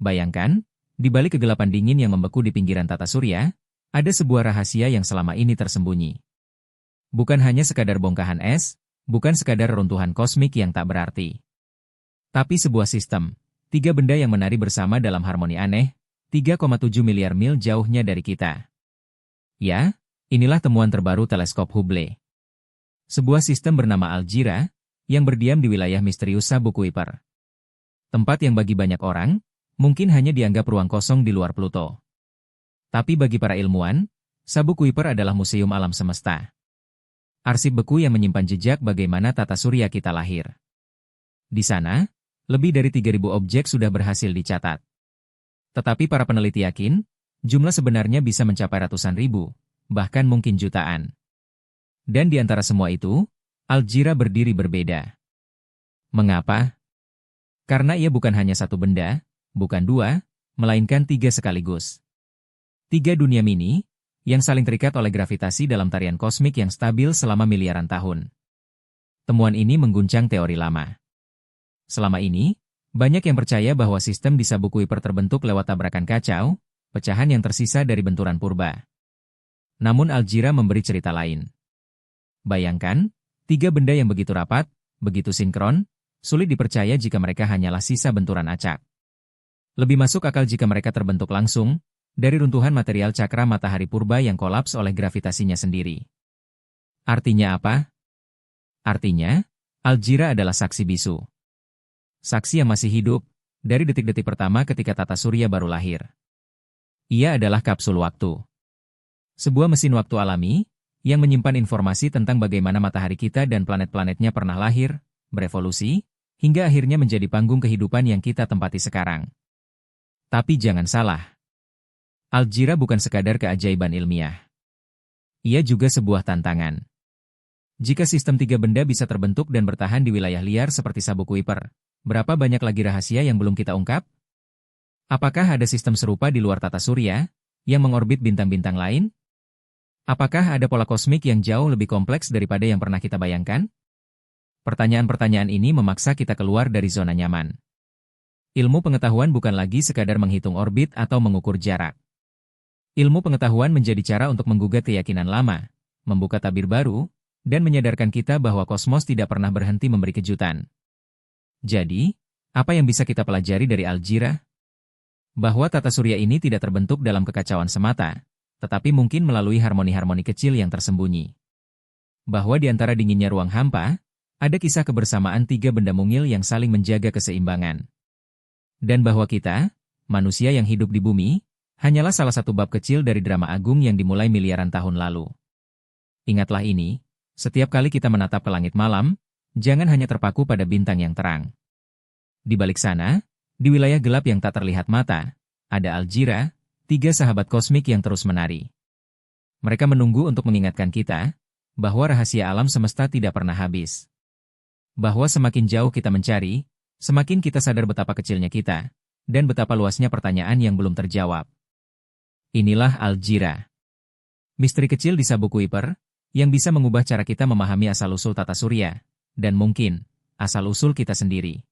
Bayangkan, di balik kegelapan dingin yang membeku di pinggiran tata surya, ada sebuah rahasia yang selama ini tersembunyi. Bukan hanya sekadar bongkahan es, bukan sekadar runtuhan kosmik yang tak berarti. Tapi sebuah sistem, tiga benda yang menari bersama dalam harmoni aneh, 3,7 miliar mil jauhnya dari kita. Ya, inilah temuan terbaru teleskop Hubble. Sebuah sistem bernama Algira, yang berdiam di wilayah misterius Sabu Kuiper. Tempat yang bagi banyak orang, mungkin hanya dianggap ruang kosong di luar Pluto. Tapi bagi para ilmuwan, Sabu Kuiper adalah museum alam semesta. Arsip beku yang menyimpan jejak bagaimana tata surya kita lahir. Di sana, lebih dari 3.000 objek sudah berhasil dicatat. Tetapi para peneliti yakin, jumlah sebenarnya bisa mencapai ratusan ribu, bahkan mungkin jutaan. Dan di antara semua itu, Algira berdiri berbeda. Mengapa? Karena ia bukan hanya satu benda, bukan dua, melainkan tiga sekaligus. Tiga dunia mini, yang saling terikat oleh gravitasi dalam tarian kosmik yang stabil selama miliaran tahun. Temuan ini mengguncang teori lama. Selama ini, banyak yang percaya bahwa sistem di Sabu Kuiper terbentuk lewat tabrakan kacau, pecahan yang tersisa dari benturan purba. Namun Algira memberi cerita lain. Bayangkan, tiga benda yang begitu rapat, begitu sinkron, sulit dipercaya jika mereka hanyalah sisa benturan acak. Lebih masuk akal jika mereka terbentuk langsung, dari runtuhan material cakra matahari purba yang kolaps oleh gravitasinya sendiri. Artinya apa? Artinya, Algira adalah saksi bisu. Saksi yang masih hidup, dari detik-detik pertama ketika tata surya baru lahir. Ia adalah kapsul waktu. Sebuah mesin waktu alami, yang menyimpan informasi tentang bagaimana matahari kita dan planet-planetnya pernah lahir, berevolusi, hingga akhirnya menjadi panggung kehidupan yang kita tempati sekarang. Tapi jangan salah. Algira bukan sekadar keajaiban ilmiah. Ia juga sebuah tantangan. Jika sistem tiga benda bisa terbentuk dan bertahan di wilayah liar seperti Sabu Kuiper, berapa banyak lagi rahasia yang belum kita ungkap? Apakah ada sistem serupa di luar tata surya, yang mengorbit bintang-bintang lain? Apakah ada pola kosmik yang jauh lebih kompleks daripada yang pernah kita bayangkan? Pertanyaan-pertanyaan ini memaksa kita keluar dari zona nyaman. Ilmu pengetahuan bukan lagi sekadar menghitung orbit atau mengukur jarak. Ilmu pengetahuan menjadi cara untuk menggugat keyakinan lama, membuka tabir baru, dan menyadarkan kita bahwa kosmos tidak pernah berhenti memberi kejutan. Jadi, apa yang bisa kita pelajari dari Algira? Bahwa tata surya ini tidak terbentuk dalam kekacauan semata, tetapi mungkin melalui harmoni-harmoni kecil yang tersembunyi. Bahwa di antara dinginnya ruang hampa, ada kisah kebersamaan tiga benda mungil yang saling menjaga keseimbangan. Dan bahwa kita, manusia yang hidup di bumi, hanyalah salah satu bab kecil dari drama agung yang dimulai miliaran tahun lalu. Ingatlah ini, setiap kali kita menatap ke langit malam, jangan hanya terpaku pada bintang yang terang. Di balik sana, di wilayah gelap yang tak terlihat mata, ada Algira, tiga sahabat kosmik yang terus menari. Mereka menunggu untuk mengingatkan kita, bahwa rahasia alam semesta tidak pernah habis. Bahwa semakin jauh kita mencari, semakin kita sadar betapa kecilnya kita, dan betapa luasnya pertanyaan yang belum terjawab. Inilah Algira. Misteri kecil di Sabu Kuiper, yang bisa mengubah cara kita memahami asal-usul tata surya, dan mungkin, asal-usul kita sendiri.